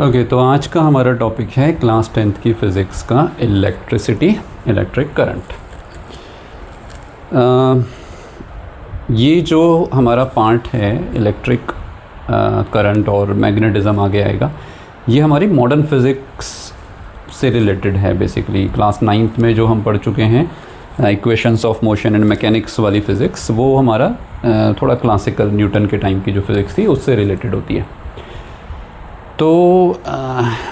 Okay, तो आज का हमारा टॉपिक है क्लास 10th की फ़िज़िक्स का इलेक्ट्रिसिटी, इलेक्ट्रिक करंट। ये जो हमारा पार्ट है इलेक्ट्रिक करंट और मैग्नेटिज़म आगे आएगा, ये हमारी मॉडर्न फिज़िक्स से रिलेटेड है। बेसिकली क्लास 9th में जो हम पढ़ चुके हैं equations of motion and mechanics वाली फ़िज़िक्स, वो हमारा थोड़ा क्लासिकल न्यूटन के टाइम की जो फिज़िक्स थी उससे रिलेटेड होती है। तो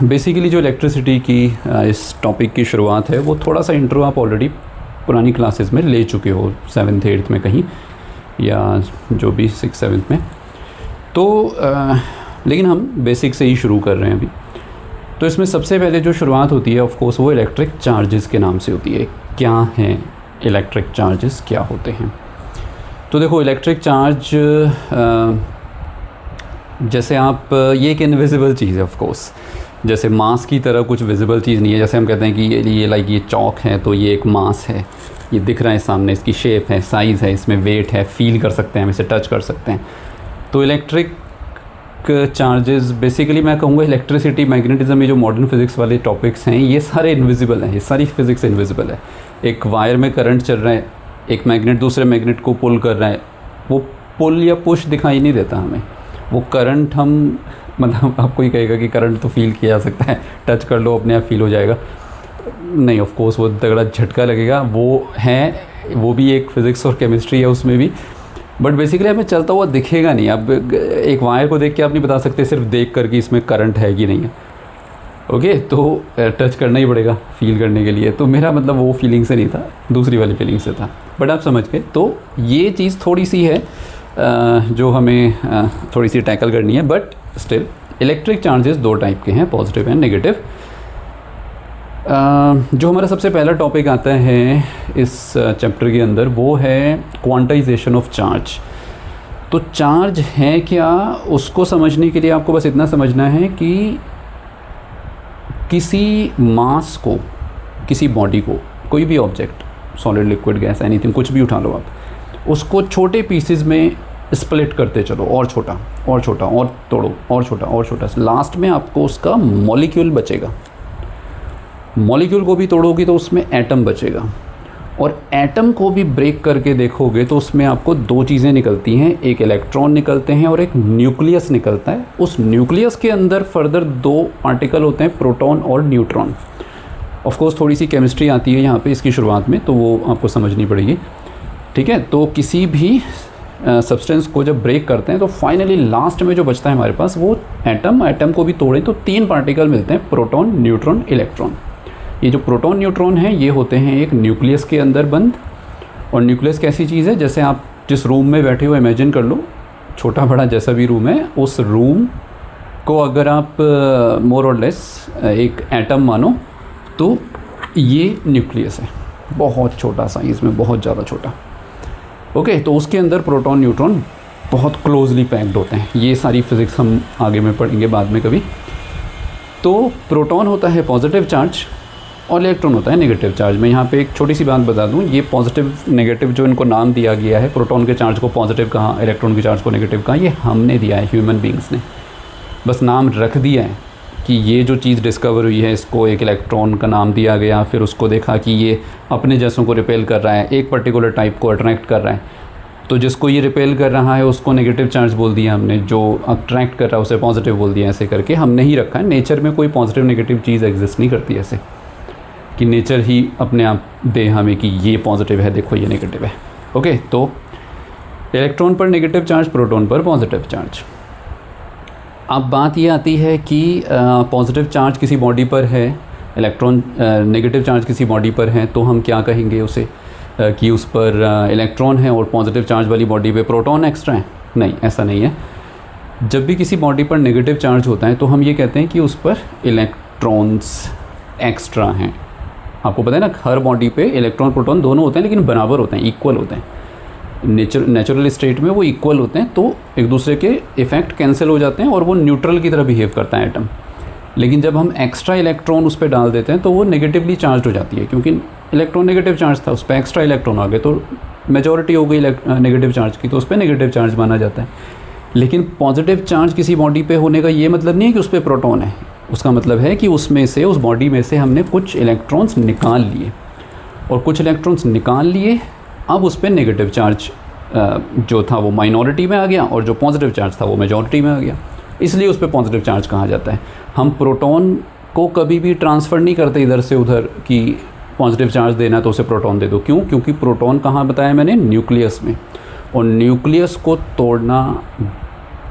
बेसिकली जो इलेक्ट्रिसिटी की इस टॉपिक की शुरुआत है, वो थोड़ा सा इंट्रो आप ऑलरेडी पुरानी क्लासेस में ले चुके हो, 7th 8th में कहीं, या जो भी 6th 7th में। तो लेकिन हम बेसिक से ही शुरू कर रहे हैं अभी। तो इसमें सबसे पहले जो शुरुआत होती है ऑफ कोर्स वो इलेक्ट्रिक चार्जेस के नाम से होती है। क्या हैं इलेक्ट्रिक चार्जेस, क्या होते हैं? तो देखो, इलेक्ट्रिक चार्ज जैसे आप, ये एक इनविजिबल चीज़ है ऑफ कोर्स, जैसे मास की तरह कुछ विजिबल चीज़ नहीं है। जैसे हम कहते हैं कि ये लाइक ये चौक है, तो ये एक मास है, ये दिख रहा है सामने, इसकी शेप है, साइज़ है, इसमें वेट है, फील कर सकते हैं हम, इसे टच कर सकते हैं। तो इलेक्ट्रिक चार्जेस बेसिकली मैं कहूँगा इलेक्ट्रिसिटी, मैग्नेटिज्म, ये जो मॉडर्न फिज़िक्स वाले टॉपिक्स हैं, ये सारे इनविजिबल हैं, ये सारी फिज़िक्स इनविजिबल है। एक वायर में करंट चल रहा है, एक मैग्नेट दूसरे मैग्नेट को पुल कर रहा है, वो पुल या पुश दिखाई नहीं देता हमें। वो करंट हम, मतलब आपको ही कहेगा कि करंट तो फील किया जा सकता है, टच कर लो अपने आप फील हो जाएगा, नहीं, ऑफ कोर्स वो तगड़ा झटका लगेगा, वो है, वो भी एक फ़िज़िक्स और केमिस्ट्री है उसमें भी। बट बेसिकली हमें चलता हुआ दिखेगा नहीं। अब एक वायर को देख के आप नहीं बता सकते सिर्फ देख कर कि इसमें करंट है कि नहीं है। ओके, तो टच करना ही पड़ेगा फील करने के लिए। तो मेरा मतलब वो फीलिंग से नहीं था, दूसरी वाली फीलिंग से था, बट आप समझ गए। तो ये चीज़ थोड़ी सी है जो हमें थोड़ी सी टैकल करनी है। बट स्टिल इलेक्ट्रिक चार्जेस दो टाइप के हैं, पॉजिटिव एंड नेगेटिव। जो हमारा सबसे पहला टॉपिक आता है इस चैप्टर के अंदर, वो है क्वांटाइजेशन ऑफ चार्ज। तो चार्ज है क्या, उसको समझने के लिए आपको बस इतना समझना है कि किसी मास को, किसी बॉडी को, कोई भी object, solid, liquid, gas, anything, कुछ भी उठा लो आप, उसको छोटे पीसेस में स्प्लिट करते चलो, और छोटा और छोटा, और तोड़ो, और छोटा और छोटा, लास्ट में आपको उसका मॉलिक्यूल बचेगा। मॉलिक्यूल को भी तोड़ोगे तो उसमें एटम बचेगा, और एटम को भी ब्रेक करके देखोगे तो उसमें आपको दो चीज़ें निकलती हैं, एक इलेक्ट्रॉन निकलते हैं और एक न्यूक्लियस निकलता है। उस न्यूक्लियस के अंदर फर्दर दो पार्टिकल होते हैं, प्रोटॉन और न्यूट्रॉन। ऑफ कोर्स थोड़ी सी केमिस्ट्री आती है यहाँ पे इसकी शुरुआत में, तो वो आपको समझनी पड़ेगी, ठीक है। तो किसी भी सब्सटेंस को जब ब्रेक करते हैं तो फाइनली लास्ट में जो बचता है हमारे पास वो एटम। एटम को भी तोड़ें तो तीन पार्टिकल मिलते हैं, प्रोटॉन, न्यूट्रॉन, इलेक्ट्रॉन। ये जो प्रोटॉन न्यूट्रॉन हैं, ये होते हैं एक न्यूक्लियस के अंदर बंद। और न्यूक्लियस कैसी चीज़ है, जैसे आप जिस रूम में बैठे हो इमेजिन कर लो, छोटा बड़ा जैसा भी रूम है, उस रूम को अगर आप मोर और लेस एक एटम मानो, तो ये न्यूक्लियस है, बहुत छोटा साइज़ में, बहुत ज़्यादा छोटा। ओके, तो उसके अंदर प्रोटॉन, न्यूट्रॉन बहुत क्लोजली पैक्ड होते हैं। ये सारी फिज़िक्स हम आगे में पढ़ेंगे बाद में कभी। तो प्रोटॉन होता है पॉजिटिव चार्ज और इलेक्ट्रॉन होता है नेगेटिव चार्ज। मैं यहाँ पे एक छोटी सी बात बता दूँ, ये पॉजिटिव नेगेटिव जो इनको नाम दिया गया है, प्रोटॉन के चार्ज को पॉजिटिव कहा, इलेक्ट्रॉन के चार्ज को नेगेटिव कहा, ये हमने दिया है, ह्यूमन बींग्स ने बस नाम रख दिया है कि ये जो चीज़ डिस्कवर हुई है, इसको एक इलेक्ट्रॉन का नाम दिया गया, फिर उसको देखा कि ये अपने जैसों को रिपेल कर रहा है, एक पर्टिकुलर टाइप को अट्रैक्ट कर रहा है, तो जिसको ये रिपेल कर रहा है उसको नेगेटिव चार्ज बोल दिया हमने, जो अट्रैक्ट कर रहा है उसे पॉजिटिव बोल दिया। ऐसे करके हमने ही रखा है। नेचर में कोई पॉजिटिव नेगेटिव चीज़ एग्जिस्ट नहीं करती ऐसे कि नेचर ही अपने आप दे हमें कि ये पॉजिटिव है, देखो ये नेगेटिव है। ओके, तो इलेक्ट्रॉन पर नेगेटिव चार्ज, प्रोटॉन पर पॉजिटिव चार्ज। अब बात ये आती है कि पॉजिटिव चार्ज किसी बॉडी पर है, इलेक्ट्रॉन, नेगेटिव चार्ज किसी बॉडी पर है, तो हम क्या कहेंगे उसे कि उस पर इलेक्ट्रॉन है और पॉजिटिव चार्ज वाली बॉडी पे प्रोटॉन एक्स्ट्रा है? नहीं, ऐसा नहीं है। जब भी किसी बॉडी पर नेगेटिव चार्ज होता है तो हम ये कहते हैं कि उस पर इलेक्ट्रॉन्स एक्स्ट्रा हैं। आपको पता है ना, हर बॉडी पे इलेक्ट्रॉन प्रोटॉन दोनों होते हैं, लेकिन बराबर होते हैं, इक्वल होते हैं। नेचुरल स्टेट में वो इक्वल होते हैं, तो एक दूसरे के इफ़ेक्ट कैंसिल हो जाते हैं और वो न्यूट्रल की तरह बिहेव करता है एटम। लेकिन जब हम एक्स्ट्रा इलेक्ट्रॉन उस पर डाल देते हैं तो वो नेगेटिवली चार्ज हो जाती है, क्योंकि इलेक्ट्रॉन नेगेटिव चार्ज था, उस पर एक्स्ट्रा इलेक्ट्रॉन आ गए तो मेजॉरिटी हो गई नेगेटिव चार्ज की, तो उस पर नेगेटिव चार्ज माना जाता है। लेकिन पॉजिटिव चार्ज किसी बॉडी पे होने का ये मतलब नहीं है कि उस पर प्रोटॉन है। उसका मतलब है कि उसमें से, उस बॉडी में से हमने कुछ इलेक्ट्रॉन्स निकाल लिए, और कुछ इलेक्ट्रॉन्स निकाल लिए, अब उस पर नेगेटिव चार्ज जो था वो माइनॉरिटी में आ गया, और जो पॉजिटिव चार्ज था वो मेजॉरिटी में आ गया, इसलिए उस पर पॉजिटिव चार्ज कहा जाता है। हम प्रोटॉन को कभी भी ट्रांसफ़र नहीं करते इधर से उधर कि पॉजिटिव चार्ज देना तो उसे प्रोटॉन दे दो। क्यों? क्योंकि प्रोटॉन कहाँ बताया मैंने? न्यूक्लियस में, और न्यूक्लियस को तोड़ना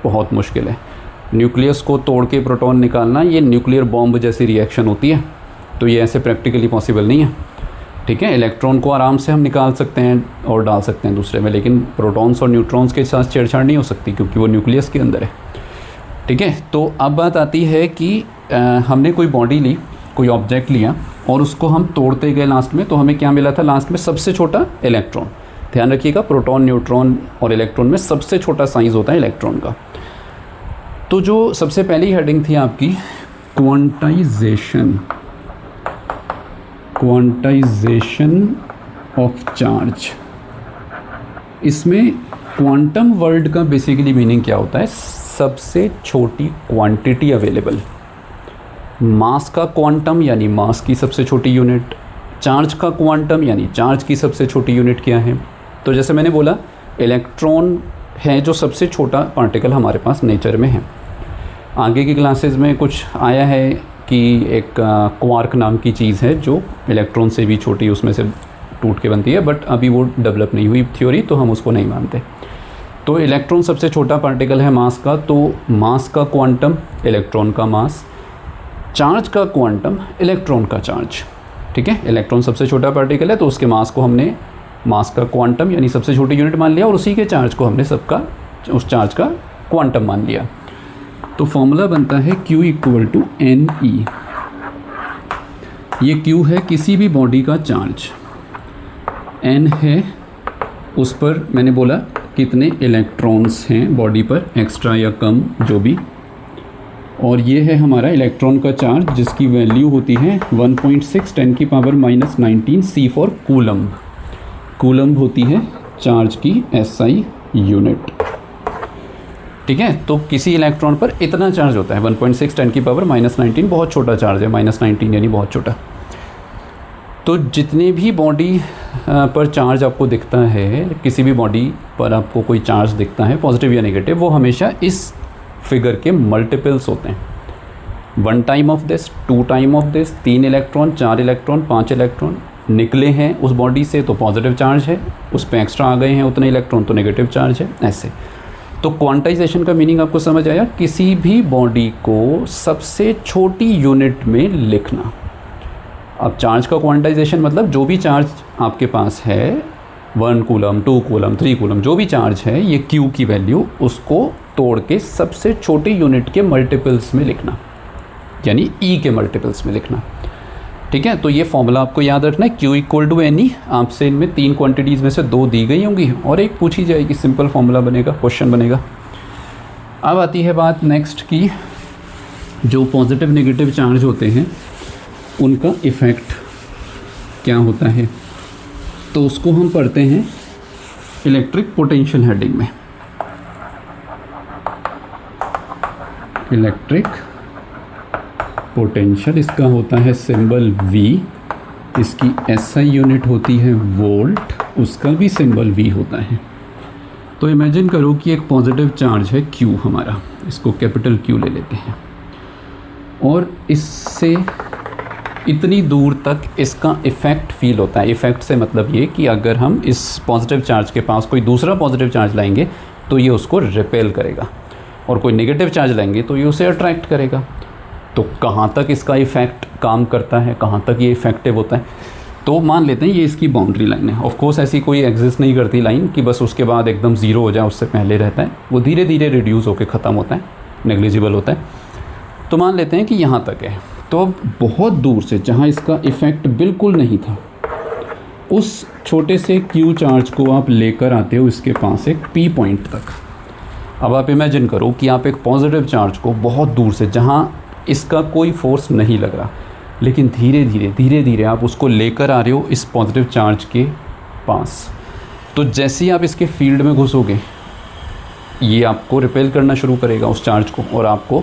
बहुत मुश्किल है। न्यूक्लियस को तोड़ के प्रोटॉन निकालना, ये न्यूक्लियर बॉम्ब जैसी रिएक्शन होती है, तो ये ऐसे प्रैक्टिकली पॉसिबल नहीं है। ठीक है, इलेक्ट्रॉन को आराम से हम निकाल सकते हैं और डाल सकते हैं दूसरे में, लेकिन प्रोटॉन्स और न्यूट्रॉन्स के साथ छेड़छाड़ नहीं हो सकती क्योंकि वो न्यूक्लियस के अंदर है। ठीक है, तो अब बात आती है कि हमने कोई बॉडी ली, कोई ऑब्जेक्ट लिया और उसको हम तोड़ते गए लास्ट में, तो हमें क्या मिला था लास्ट में? सबसे छोटा इलेक्ट्रॉन। ध्यान रखिएगा, प्रोटॉन, न्यूट्रॉन और इलेक्ट्रॉन में सबसे छोटा साइज़ होता है इलेक्ट्रॉन का। तो जो सबसे पहली हेडिंग थी आपकी क्वांटाइजेशन ऑफ चार्ज, इसमें क्वांटम वर्ड का बेसिकली मीनिंग क्या होता है? सबसे छोटी क्वांटिटी अवेलेबल। मास का क्वांटम यानी मास की सबसे छोटी यूनिट, चार्ज का क्वांटम यानी चार्ज की सबसे छोटी यूनिट क्या है? तो जैसे मैंने बोला, इलेक्ट्रॉन है जो सबसे छोटा पार्टिकल हमारे पास नेचर में है। आगे की क्लासेस में कुछ आया है कि एक क्वार्क नाम की चीज़ है जो इलेक्ट्रॉन से भी छोटी, उसमें से टूट के बनती है, बट अभी वो डेवलप नहीं हुई थ्योरी, तो हम उसको नहीं मानते। तो इलेक्ट्रॉन सबसे छोटा पार्टिकल है मास का, तो मास का क्वांटम इलेक्ट्रॉन का मास, चार्ज का क्वांटम इलेक्ट्रॉन का चार्ज। ठीक है, इलेक्ट्रॉन सबसे छोटा पार्टिकल है तो उसके मास को हमने मास का क्वांटम यानी सबसे छोटी यूनिट मान लिया, और उसी के चार्ज को हमने सबका उस चार्ज का क्वांटम मान लिया। तो फॉर्मूला बनता है Q = NE। ये Q है किसी भी बॉडी का चार्ज, N है उस पर मैंने बोला कितने इलेक्ट्रॉन्स हैं बॉडी पर, एक्स्ट्रा या कम जो भी, और ये है हमारा इलेक्ट्रॉन का चार्ज जिसकी वैल्यू होती है 1.6 10⁻⁹ C फॉर कूलम्ब। कूलम्ब होती है चार्ज की SI यूनिट। ठीक है, तो किसी इलेक्ट्रॉन पर इतना चार्ज होता है 1.6 10⁻⁹, बहुत छोटा चार्ज है, -19 यानी बहुत छोटा। तो जितने भी बॉडी पर चार्ज आपको दिखता है, किसी भी बॉडी पर आपको कोई चार्ज दिखता है पॉजिटिव या नेगेटिव, वो हमेशा इस फिगर के मल्टीपल्स होते हैं। 1 time of this, 2 time of this, 3 electron, 4 electron, 5 electron निकले हैं उस बॉडी से तो पॉजिटिव चार्ज है, उस पर एक्स्ट्रा आ गए हैं उतने इलेक्ट्रॉन तो नेगेटिव चार्ज है, ऐसे। तो क्वांटाइजेशन का मीनिंग आपको समझ आया? किसी भी बॉडी को सबसे छोटी यूनिट में लिखना। अब चार्ज का क्वांटाइजेशन मतलब जो भी चार्ज आपके पास है, 1 कूलम, 2 कूलम, 3 कूलम, जो भी चार्ज है, ये Q की वैल्यू उसको तोड़ के सबसे छोटी यूनिट के मल्टीपल्स में लिखना, यानी E के मल्टीपल्स में लिखना। ठीक है, तो ये फॉर्मूला आपको याद रखना है, Q = NE। आपसे इनमें 3 क्वांटिटीज़ में से 2 दी गई होंगी और एक पूछी जाएगी, सिंपल फॉर्मूला बनेगा, क्वेश्चन बनेगा। अब आती है बात नेक्स्ट की, जो पॉजिटिव नेगेटिव चार्ज होते हैं उनका इफ़ेक्ट क्या होता है, तो उसको हम पढ़ते हैं इलेक्ट्रिक पोटेंशियल हेडिंग में। इलेक्ट्रिक पोटेंशियल, इसका होता है सिंबल V, इसकी SI यूनिट होती है वोल्ट, उसका भी सिंबल V होता है। तो इमेजिन करो कि एक पॉजिटिव चार्ज है Q हमारा, इसको कैपिटल Q ले लेते हैं, और इससे इतनी दूर तक इसका इफ़ेक्ट फील होता है। इफ़ेक्ट से मतलब ये कि अगर हम इस पॉजिटिव चार्ज के पास कोई दूसरा पॉजिटिव चार्ज लाएंगे तो ये उसको रिपेल करेगा, और कोई नेगेटिव चार्ज लाएंगे तो ये उसे अट्रैक्ट करेगा। तो कहाँ तक इसका इफ़ेक्ट काम करता है, कहाँ तक ये इफ़ेक्टिव होता है, तो मान लेते हैं ये इसकी बाउंड्री लाइन है। ऑफ कोर्स ऐसी कोई एग्जिस्ट नहीं करती लाइन कि बस उसके बाद एकदम ज़ीरो हो जाए, उससे पहले रहता है, वो धीरे धीरे रिड्यूस होकर ख़त्म होता है, नेग्लिजिबल होता है। तो मान लेते हैं कि यहाँ तक है। तो अब बहुत दूर से जहाँ इसका इफ़ेक्ट बिल्कुल नहीं था, उस छोटे से Q चार्ज को आप लेकर आते हो इसके पास एक P पॉइंट तक। अब आप इमेजिन करो कि आप एक पॉजिटिव चार्ज को बहुत दूर से, जहाँ इसका कोई फोर्स नहीं लग रहा, लेकिन धीरे धीरे आप उसको लेकर आ रहे हो इस पॉजिटिव चार्ज के पास। तो जैसे ही आप इसके फील्ड में घुसोगे, ये आपको रिपेल करना शुरू करेगा उस चार्ज को, और आपको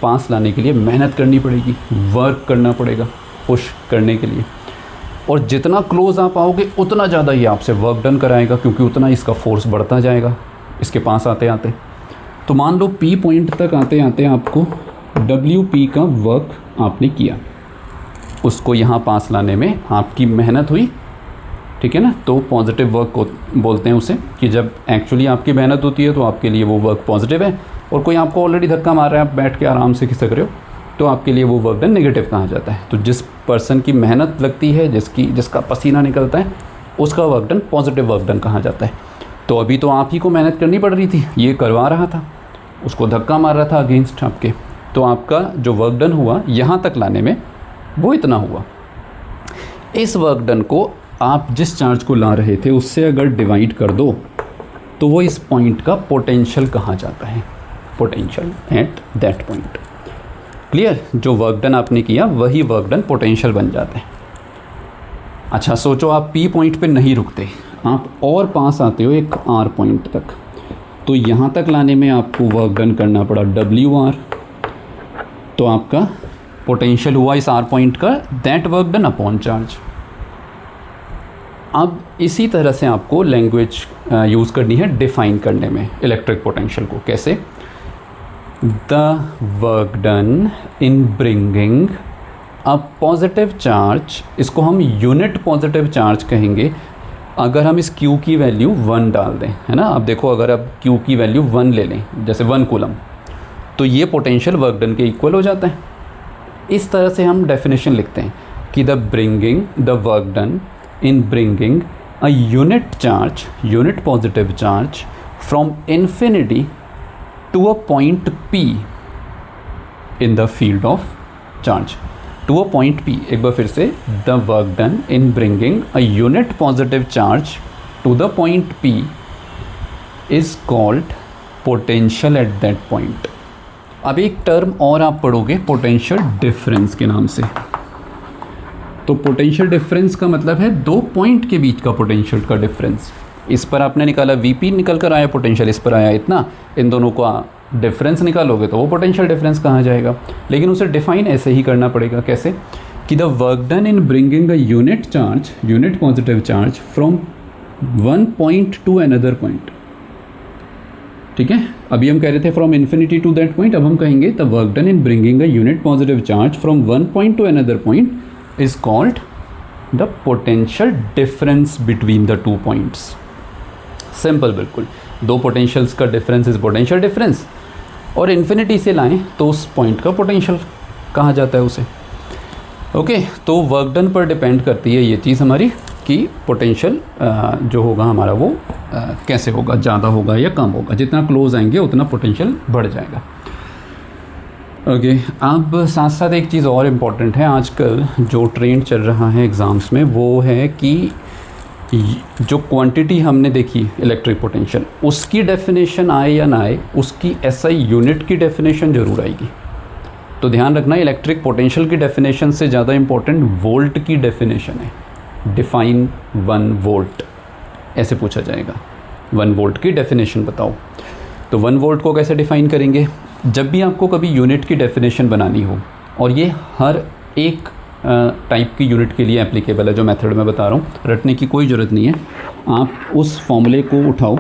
पास लाने के लिए मेहनत करनी पड़ेगी, वर्क करना पड़ेगा पुश करने के लिए, और जितना क्लोज आप आओगे उतना ज़्यादा ये आपसे वर्क डन कराएगा, क्योंकि उतना इसका फोर्स बढ़ता जाएगा इसके पास आते आते। तो मान लो P पॉइंट तक आते आते आपको WP का वर्क आपने किया, उसको यहाँ पास लाने में आपकी मेहनत हुई, ठीक है ना। तो पॉजिटिव वर्क को बोलते हैं उसे, कि जब एक्चुअली आपकी मेहनत होती है तो आपके लिए वो वर्क पॉजिटिव है, और कोई आपको ऑलरेडी धक्का मार रहा है, आप बैठ के आराम से खिसक रहे हो, तो आपके लिए वो वर्क डन नेगेटिव कहा जाता है। तो जिस पर्सन की मेहनत लगती है, जिसका पसीना निकलता है, उसका work done positive work done कहा जाता है। तो अभी तो आप ही को मेहनत करनी पड़ रही थी, ये करवा रहा था, उसको धक्का मार रहा था अगेंस्ट आपके, तो आपका जो वर्क डन हुआ यहाँ तक लाने में वो इतना हुआ। इस वर्क डन को आप जिस चार्ज को ला रहे थे उससे अगर डिवाइड कर दो तो वो इस पॉइंट का पोटेंशियल कहा जाता है, potential at that point. Clear? जो वर्क डन आपने किया वही वर्क डन पोटेंशियल बन जाता है। अच्छा सोचो आप P पॉइंट पे नहीं रुकते, आप और पास आते हो एक R पॉइंट तक, तो यहाँ तक लाने में आपको वर्क डन करना पड़ा WR, तो आपका पोटेंशियल हुआ इस R पॉइंट का that work done upon charge. अब इसी तरह से आपको लैंग्वेज यूज़ करनी है डिफ़ाइन करने में इलेक्ट्रिक पोटेंशियल को। कैसे? The work done in bringing a positive charge, इसको हम यूनिट पॉजिटिव चार्ज कहेंगे अगर हम इस Q की वैल्यू 1 डाल दें, है ना। अब देखो अगर अब Q की वैल्यू 1 ले लें, जैसे 1 कूलम, तो ये पोटेंशियल वर्क डन के इक्वल हो जाता है। इस तरह से हम डेफिनेशन लिखते हैं कि the work done in bringing a unit charge, unit positive charge from infinity to a point P in the field of charge, to a point P। एक बार फिर से, the work done in bringing a unit positive charge to the point P is called potential at that point। अब एक term और आप पढ़ोगे potential difference के नाम से। तो पोटेंशियल डिफरेंस का मतलब है दो पॉइंट के बीच का पोटेंशियल का डिफरेंस। इस पर आपने निकाला VP निकल कर आया, पोटेंशियल इस पर आया इतना, इन दोनों का डिफरेंस निकालोगे तो वो पोटेंशियल डिफरेंस कहा जाएगा। लेकिन उसे डिफाइन ऐसे ही करना पड़ेगा। कैसे? कि the work done in bringing a unit charge, unit positive charge from one point to another point. ठीक है, अभी हम कह रहे थे from infinity to that point, अब हम कहेंगे the work done in bringing a unit positive charge from one point to another point is called the potential difference between the two points। Simple, बिल्कुल। दो पोटेंशियल्स का difference is potential difference, और infinity से लाएं तो उस point का potential कहा जाता है उसे। ओके, तो वर्क डन पर डिपेंड करती है ये चीज़ हमारी कि पोटेंशियल जो होगा हमारा वो कैसे होगा, ज़्यादा होगा या कम होगा। जितना क्लोज आएंगे उतना पोटेंशियल बढ़ जाएगा। ओके, अब साथ साथ एक चीज़ और इम्पॉर्टेंट है, आजकल जो ट्रेंड चल रहा है एग्ज़ाम्स में वो है कि जो क्वांटिटी हमने देखी इलेक्ट्रिक पोटेंशियल, उसकी डेफिनेशन आए या ना आए, उसकी SI यूनिट की डेफिनेशन ज़रूर आएगी। तो ध्यान रखना, इलेक्ट्रिक पोटेंशियल की डेफिनेशन से ज़्यादा इम्पॉर्टेंट वोल्ट की डेफिनेशन है। डिफाइन 1 वोल्ट, ऐसे पूछा जाएगा, 1 वोल्ट की डेफिनेशन बताओ। तो 1 वोल्ट को कैसे डिफ़ाइन करेंगे? जब भी आपको कभी यूनिट की डेफिनेशन बनानी हो, और ये हर एक टाइप की यूनिट के लिए एप्लीकेबल है, जो मेथड मैं बता रहा हूँ, रटने की कोई ज़रूरत नहीं है। आप उस फॉर्मूले को उठाओ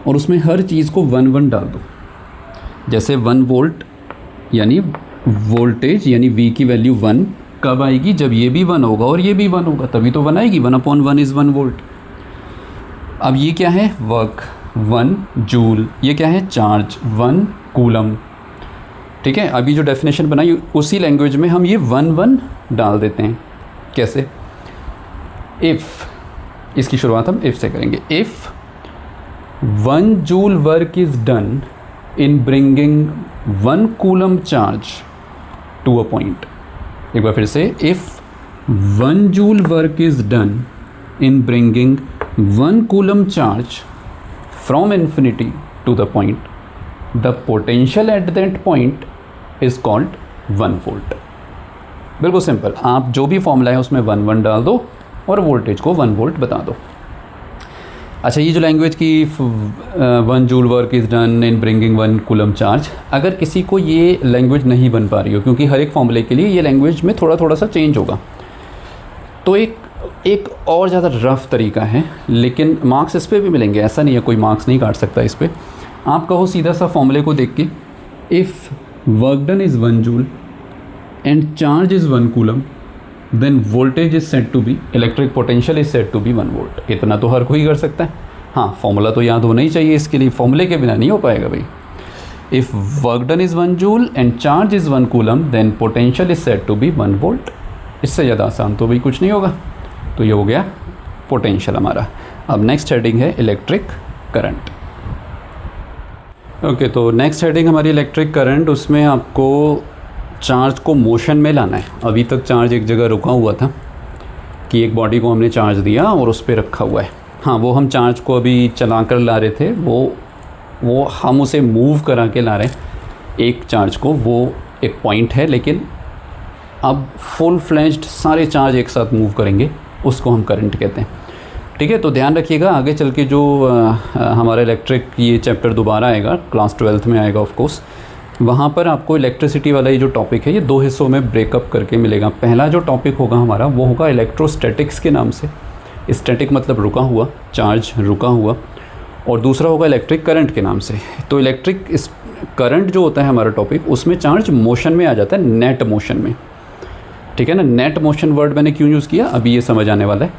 और उसमें हर चीज़ को 1 डाल दो। जैसे 1 वोल्ट यानी वोल्टेज यानी V की वैल्यू 1 कब आएगी? जब ये भी 1 होगा और ये भी 1 होगा, तभी तो 1 आएगी। 1/1 इज़ 1 वोल्ट। अब ये क्या है? Work 1 joule. ये क्या है? Charge 1 coulomb. ठीक है, अभी जो डेफिनेशन बनाई उसी लैंग्वेज में हम ये 1 डाल देते हैं। कैसे? इफ़, इसकी शुरुआत हम इफ़ से करेंगे। If 1 joule work is done in bringing 1 coulomb charge to a point. एक बार फिर से, if 1 joule work is done in bringing 1 coulomb charge from infinity to the point, the potential at that point is called 1 volt. बिल्कुल simple, आप जो भी formula है उसमें 1 डाल दो और वोल्टेज को 1 वोल्ट बता दो। अच्छा, ये जो लैंग्वेज की 1 joule work is done in bringing 1 coulomb charge, अगर किसी को ये लैंग्वेज नहीं बन पा रही हो, क्योंकि हर एक फॉर्मूले के लिए ये लैंग्वेज में थोड़ा थोड़ा सा चेंज होगा, तो एक और ज़्यादा रफ़ तरीका है, लेकिन मार्क्स इस पर भी मिलेंगे, ऐसा नहीं है कोई मार्क्स नहीं काट सकता इस पर। आप कहो सीधा सा फॉर्मूले को देख के, if work done is 1 joule and charge is 1 coulomb then voltage is set to be, electric potential is set to be 1 volt. इतना तो हर कोई कर सकता है। हाँ, फॉर्मूला तो याद होना ही चाहिए इसके लिए, फॉर्मूले के बिना नहीं हो पाएगा भाई। If work done is 1 joule and charge is 1 coulomb then potential is set to be 1 volt. इससे ज़्यादा आसान तो भाई कुछ नहीं होगा। तो ये हो गया पोटेंशियल हमारा। अब नेक्स्ट हेडिंग है इलेक्ट्रिक करंट। ओके, तो नेक्स्ट हेडिंग हमारी इलेक्ट्रिक करंट। उसमें आपको चार्ज को मोशन में लाना है। अभी तक चार्ज एक जगह रुका हुआ था कि एक बॉडी को हमने चार्ज दिया और उस पर रखा हुआ है। हाँ, वो हम चार्ज को अभी चला कर ला रहे थे, वो हम उसे मूव करा के ला रहे हैं एक चार्ज को, वो एक पॉइंट है। लेकिन अब फुल फ्लेज्ड सारे चार्ज एक साथ मूव करेंगे, उसको हम करंट कहते हैं। ठीक है, तो ध्यान रखिएगा, आगे चल के जो हमारा इलेक्ट्रिक ये चैप्टर दोबारा आएगा, क्लास 12th में आएगा ऑफ कोर्स, वहाँ पर आपको इलेक्ट्रिसिटी वाला ये जो टॉपिक है ये 2 हिस्सों में ब्रेकअप करके मिलेगा। पहला जो टॉपिक होगा हमारा वो होगा इलेक्ट्रोस्टैटिक्स के नाम से। स्टैटिक मतलब रुका हुआ, चार्ज रुका हुआ, और दूसरा होगा इलेक्ट्रिक करंट के नाम से। तो इलेक्ट्रिक करंट जो होता है हमारा टॉपिक, उसमें चार्ज मोशन में आ जाता है, नेट मोशन में। ठीक है ना, नेट मोशन वर्ड मैंने क्यों यूज़ किया अभी ये समझ आने वाला है।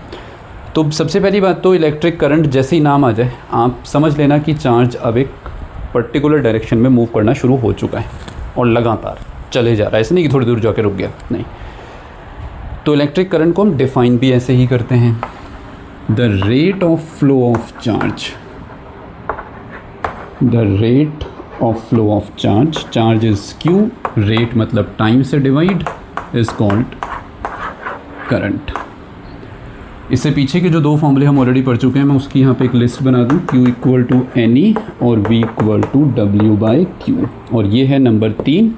तो सबसे पहली बात तो इलेक्ट्रिक करंट जैसे ही नाम आ जाए आप समझ लेना कि चार्ज अब एक पर्टिकुलर डायरेक्शन में मूव करना शुरू हो चुका है और लगातार चले जा रहा है, ऐसे नहीं कि थोड़ी दूर जाके रुक गया, नहीं। तो इलेक्ट्रिक करंट को हम डिफाइन भी ऐसे ही करते हैं, the rate of flow of charge, the rate of flow of charge, charge is Q, rate मतलब टाइम से डिवाइड, इज कॉल्ड करंट। इससे पीछे के जो 2 फॉर्मूले हम ऑलरेडी पढ़ चुके हैं, मैं उसकी यहाँ पे एक लिस्ट बना दूँ, Q इक्वल टू NE और V इक्वल टू W/Q, और ये है number 3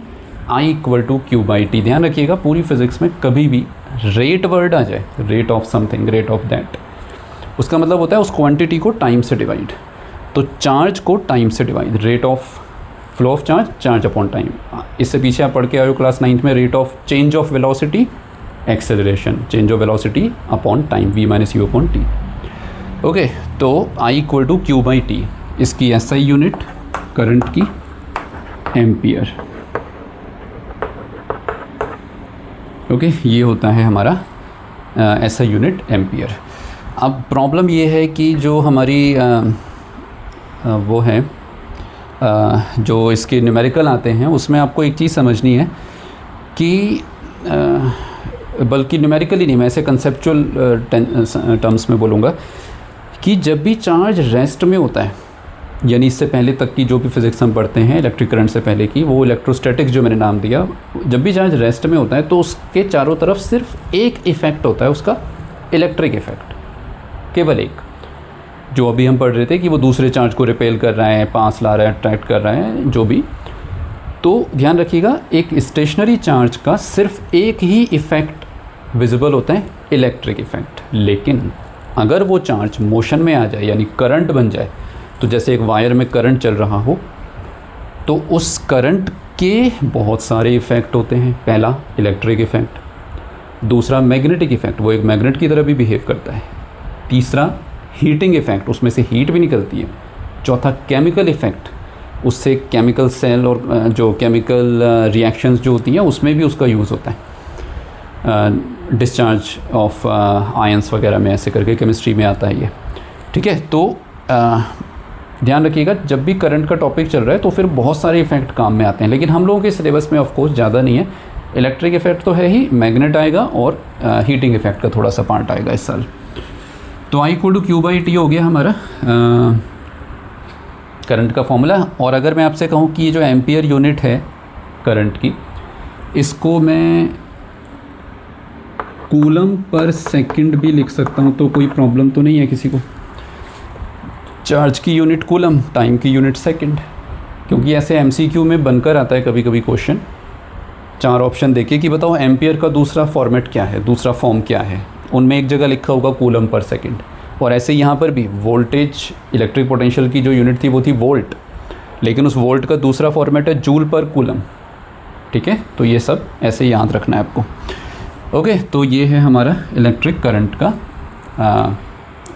I equal to Q/T। ध्यान रखिएगा पूरी फिज़िक्स में कभी भी रेट वर्ड आ जाए, rate of something, rate of that, उसका मतलब होता है उस क्वांटिटी को टाइम से डिवाइड। तो चार्ज को टाइम से divide, rate of flow of charge, charge upon time. इससे पीछे आप पढ़ के आए हो क्लास 9th में, rate of change of velocity, acceleration, change of velocity upon time, V-U/T। Okay, तो I इक्वल टू Q/T, इसकी SI यूनिट करंट की एम्पियर। ओके, ये होता है हमारा SI यूनिट एम्पियर। अब प्रॉब्लम ये है कि जो हमारी वो है जो इसके न्यूमेरिकल आते हैं उसमें आपको एक चीज़ समझनी है कि बल्कि न्यूमेरिकली नहीं, मैं ऐसे कंसेप्चुअल टर्म्स में बोलूँगा कि जब भी चार्ज रेस्ट में होता है, यानी इससे पहले तक की जो भी फिज़िक्स हम पढ़ते हैं इलेक्ट्रिक करंट से पहले की, वो इलेक्ट्रोस्टैटिक्स जो मैंने नाम दिया, जब भी चार्ज रेस्ट में होता है तो उसके चारों तरफ सिर्फ एक इफ़ेक्ट होता है, उसका इलेक्ट्रिक इफ़ेक्ट, केवल एक, जो अभी हम पढ़ रहे थे कि वो दूसरे चार्ज को रिपेल कर रहा है, पास ला रहा है, अट्रैक्ट कर रहा है, जो भी। तो ध्यान रखिएगा, एक स्टेशनरी चार्ज का सिर्फ एक ही इफ़ेक्ट विजिबल होता है, इलेक्ट्रिक इफ़ेक्ट। लेकिन अगर वो चार्ज मोशन में आ जाए, यानी करंट बन जाए, तो जैसे एक वायर में करंट चल रहा हो, तो उस करंट के बहुत सारे इफ़ेक्ट होते हैं। पहला इलेक्ट्रिक इफ़ेक्ट, दूसरा मैग्नेटिक इफ़ेक्ट, वो एक मैग्नेट की तरह भी बिहेव करता है, तीसरा हीटिंग इफ़ेक्ट, उसमें से हीट भी निकलती है, चौथा केमिकल इफ़ेक्ट, उससे केमिकल सेल और जो केमिकल रिएक्शंस जो होती हैं उसमें भी उसका यूज़ होता है, डिस्चार्ज ऑफ आयंस वगैरह में, ऐसे करके केमिस्ट्री में आता है ये। ठीक है, तो ध्यान रखिएगा जब भी करंट का टॉपिक चल रहा है तो फिर बहुत सारे इफ़ेक्ट काम में आते हैं, लेकिन हम लोगों के सिलेबस में ऑफ कोर्स ज़्यादा नहीं है। इलेक्ट्रिक इफ़ेक्ट तो है ही, मैग्नेट आएगा और हीटिंग इफ़ेक्ट का थोड़ा सा पार्ट आएगा इस साल। तो I इक्वल टू Q/T हो गया हमारा करंट का फॉर्मूला। और अगर मैं आपसे कहूँ कि ये जो एम्पियर यूनिट है करंट की, इसको मैं कूलम पर सेकंड भी लिख सकता हूँ, तो कोई प्रॉब्लम तो नहीं है किसी को। चार्ज की यूनिट कूलम, टाइम की यूनिट सेकंड, क्योंकि ऐसे MCQ में बनकर आता है कभी कभी क्वेश्चन, 4 ऑप्शन देके कि बताओ एम्पियर का दूसरा फॉर्मेट क्या है, दूसरा फॉर्म क्या है। उनमें एक जगह लिखा होगा कूलम पर सेकंड, और ऐसे यहाँ पर भी वोल्टेज इलेक्ट्रिक पोटेंशियल की जो यूनिट थी वो थी वोल्ट, लेकिन उस वोल्ट का दूसरा फॉर्मेट है जूल पर कूलम। ठीक है, तो ये सब ऐसे याद रखना है आपको। ओके, तो ये है हमारा इलेक्ट्रिक करंट का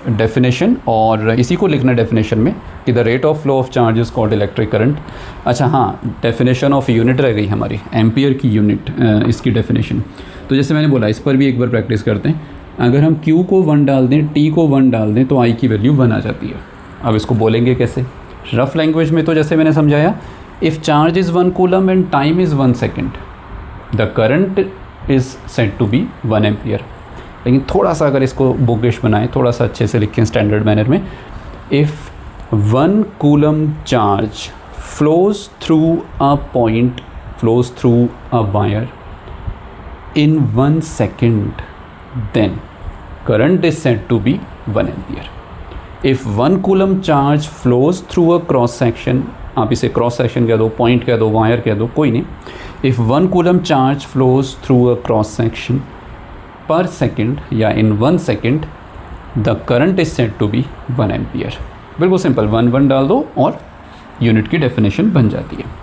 डेफिनेशन, और इसी को लिखना डेफिनेशन में कि the rate of flow of charge is called electric current. अच्छा हाँ, डेफिनेशन ऑफ यूनिट रह गई हमारी, एम्पियर की यूनिट, इसकी डेफिनेशन। तो जैसे मैंने बोला, इस पर भी एक बार प्रैक्टिस करते हैं। अगर हम Q को 1 डाल दें, T को 1 डाल दें, तो I की वैल्यू 1 आ जाती है। अब इसको बोलेंगे कैसे? रफ लैंग्वेज में तो जैसे मैंने समझाया, if charge is 1 coulomb and time is 1 second, the current is said to be 1 ampere. लेकिन थोड़ा सा अगर इसको बुकिश बनाएं, थोड़ा सा अच्छे से लिखें स्टैंडर्ड मैनर में, if 1 coulomb charge flows through a point, flows through a wire in 1 second, then current is said to be 1 ampere. If 1 coulomb charge flows through a cross section, आप इसे cross section कह दो, point कह दो, wire कह दो, कोई नहीं। If 1 coulomb charge flows through a cross section per second या in 1 second, the current is said to be 1 ampere. बिल्कुल सिंपल, 1 1 डाल दो और यूनिट की डेफिनेशन बन जाती है।